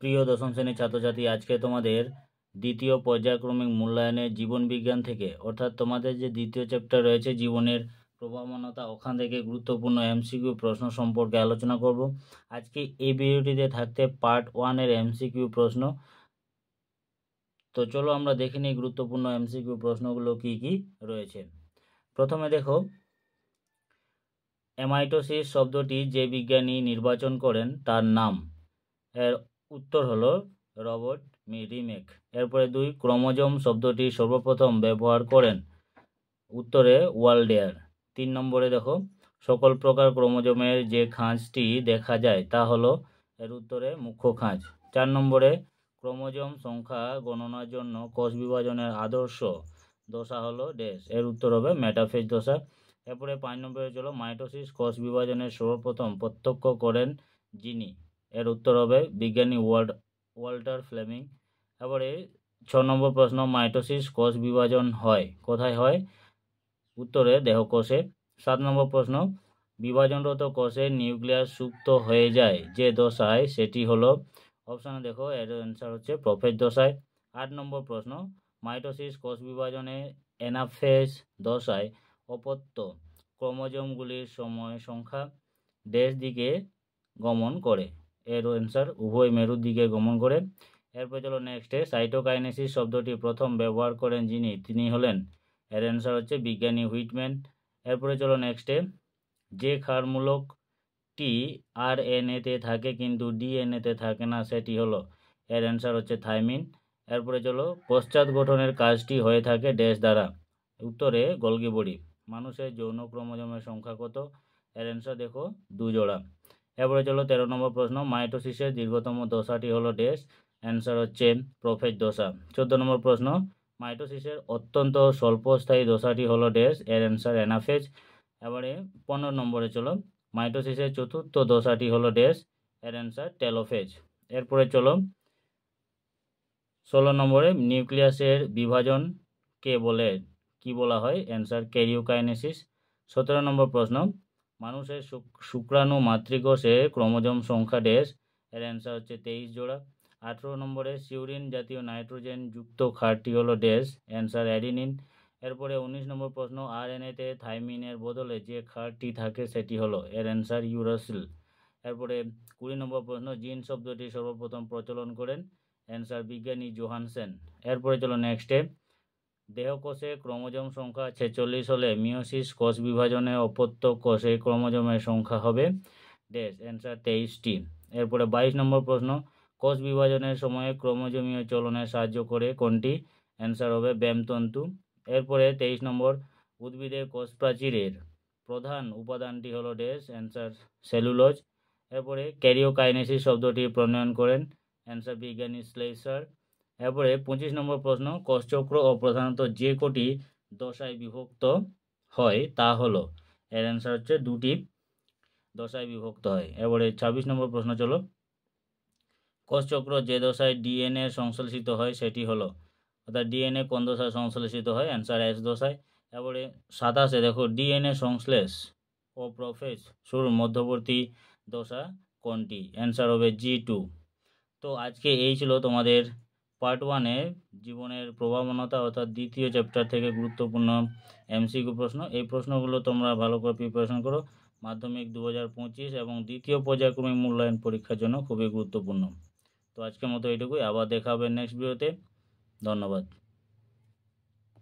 প্রিয় দশম শ্রেণীর ছাত্রছাত্রী, আজকে তোমাদের দ্বিতীয় পর্যায়ক্রমিক মূল্যায়নের জীবন বিজ্ঞান থেকে, অর্থাৎ তোমাদের যে দ্বিতীয় চ্যাপ্টার রয়েছে জীবনের প্রভাবনতা, ওখান থেকে গুরুত্বপূর্ণ এমসিকিউ প্রশ্ন সম্পর্কে আলোচনা করব। আজকে এই ভিডিওটিতে থাকতে পার্ট 1 এর এমসিকিউ প্রশ্ন। তো চলো আমরা দেখে নিই গুরুত্বপূর্ণ এমসিকিউ প্রশ্নগুলো কি কি রয়েছে। প্রথমে দেখো, অ্যামাইটোসিস শব্দটি যে বিজ্ঞানী নির্বাচন করেন তার নাম। এর উত্তর হলো রবার্ট রিমেক। এরপরে 2, ক্রোমোজোম শব্দটি সর্বপ্রথম ব্যবহার করেন। উত্তরে ওয়ালডেয়ার। 3 নম্বরে দেখো, সকল প্রকার ক্রোমোজোমের যে খাঁজটি দেখা যায় তা হলো, এর উত্তরে মুখ্য খাঁজ। 4 নম্বরে, ক্রোমোজোম সংখ্যা গণনার জন্য কোষ বিভাজনের আদর্শ দশা হলো ড্যাশ। এর উত্তর হবে মেটাফেজ দশা। এরপরে 5 নম্বরে চলো, মাইটোসিস কোষ বিভাজনের সর্বপ্রথম প্রত্যক্ষ করেন যিনি। এর উত্তর হবে বিজ্ঞানী ওয়াল্টার ফ্লেমিং। এবারে 6 নম্বর প্রশ্ন, মাইটোসিস কোষ বিভাজন হয় কোথায় হয়? উত্তরে দেহকোষে। 7 নম্বর প্রশ্ন, বিভাজনরত কোষের নিউক্লিয়াস সুপ্ত হয়ে যায় যে দশায়, সেটি হলো, অপশানে দেখো এর অ্যান্সার হচ্ছে প্রোফেজ দশায়। 8 নম্বর প্রশ্ন, মাইটোসিস কোষ বিভাজনে অ্যানাফেজ দশায় অপত্য ক্রোমোজোমগুলির সময় সংখ্যা ড্যাশ দিকে গমন করে। এর অ্যান্সার উভয় মেরুর দিকে গমন করে। এরপর চলো নেক্সটে, সাইটোকাইনেসিস শব্দটি প্রথম ব্যবহার করেন যিনি, তিনি হলেন, এর অ্যান্সার হচ্ছে বিজ্ঞানী হুইটম্যান। এরপরে চলো নেক্সটে, যে ক্ষারমূলকটি RNA-তে থাকে কিন্তু DNA-তে থাকে না, সেটি হলো, এর অ্যান্সার হচ্ছে থাইমিন। এরপরে চলো, পশ্চাৎ গঠনের কাজটি হয়ে থাকে ড্যাশ দ্বারা। উত্তরে গোলগি বডি। মানুষের যৌন ক্রোমোজোমের সংখ্যা কত? এর অ্যান্সার দেখো 2 জোড়া। এরপরে চলো 13 নম্বর প্রশ্ন, মাইটোসিসের দীর্ঘতম দশাটি হলো ড্যাশ। অ্যান্সার হচ্ছে প্রোফেজ দশা। 14 নম্বর প্রশ্ন, মাইটোসিসের অত্যন্ত স্বল্পস্থায়ী দশাটি হলো ড্যাশ। এর অ্যান্সার অ্যানাফেজ। এবারে 15 নম্বরে চলো, মাইটোসিসের চতুর্থ দশাটি হলো ড্যাশ। এর অ্যান্সার টেলোফেজ। এরপরে চলো 16 নম্বরে, নিউক্লিয়াসের বিভাজনকে বলে কি বলা হয়? Answer karyokinesis. 17 নম্বর প্রশ্ন, মানুষের শুক্রাণু মাতৃকোষে ক্রোমোজোম সংখ্যা ড্যাশ। এর অ্যান্সার হচ্ছে 23 জোড়া। 18 নম্বরে, সিউরিন জাতীয় নাইট্রোজেন যুক্ত ক্ষারটি হলো ড্যাশ। Answer adenine. এরপরে 19 নম্বর প্রশ্ন, RNA-তে থাইমিনের বদলে যে ক্ষারটি থাকে সেটি হলো, এর অ্যান্সার ইউরাসিল। এরপরে 20 নম্বর প্রশ্ন, জিন শব্দটি সর্বপ্রথম প্রচলন করেন। অ্যান্সার বিজ্ঞানী জোহানসেন। এরপরে চলো নেক্সটে, দেহকোষে ক্রোমোজোম সংখ্যা 46 হলে মিওসিস কোষ বিভাজনে অপত্য কোষে ক্রোমোজোমের সংখ্যা হবে ড্যাশ। অ্যান্সার 23টি। এরপরে 22 নম্বর প্রশ্ন, কোষ বিভাজনের সময়ে ক্রোমোজোমীয় চলনে সাহায্য করে কোনটি? অ্যান্সার হবে ব্যামতন্তু। এরপরে 23 নম্বর, উদ্ভিদের কোষ প্রাচীরের প্রধান উপাদানটি হলো ড্যাশ। Answer cellulose. এরপরে ক্যারিওকাইনেসিস শব্দটি প্রণয়ন করেন। অ্যান্সার বিজ্ঞানী শ্লেইসার। এরপরে 25 নম্বর প্রশ্ন, কোষচক্র ও প্রধানত যে কটি দশায় বিভক্ত হয় তা হলো, এর অ্যান্সার হচ্ছে 2টি দশায় বিভক্ত হয়। এবারে 26 নম্বর প্রশ্ন চলো, কোষচক্র যে দশায় DNA সংশ্লেষিত হয় সেটি হলো, অর্থাৎ DNA কোন দশায় সংশ্লেষিত হয়? অ্যান্সার S দশায়। এবারে 27 দেখো, DNA সংশ্লেষ ও প্রোফেজ শুরুর মধ্যবর্তী দশা কোনটি? অ্যান্সার হবে G2। তো আজকে এই ছিল তোমাদের পার্ট 1-এ জীবনের প্রভাবনতা, অর্থাৎ দ্বিতীয় চ্যাপ্টার থেকে গুরুত্বপূর্ণ এমসিকিউ প্রশ্ন। এই প্রশ্নগুলো তোমরা ভালো করে প্রিপারেশন করো, মাধ্যমিক 2025 এবং দ্বিতীয় পর্যায়ক্রমিক মূল্যায়ন পরীক্ষার জন্য খুবই গুরুত্বপূর্ণ। তো আজকের মতো এইটুকুই, আবার দেখা হবে নেক্সট ভিডিওতে। ধন্যবাদ।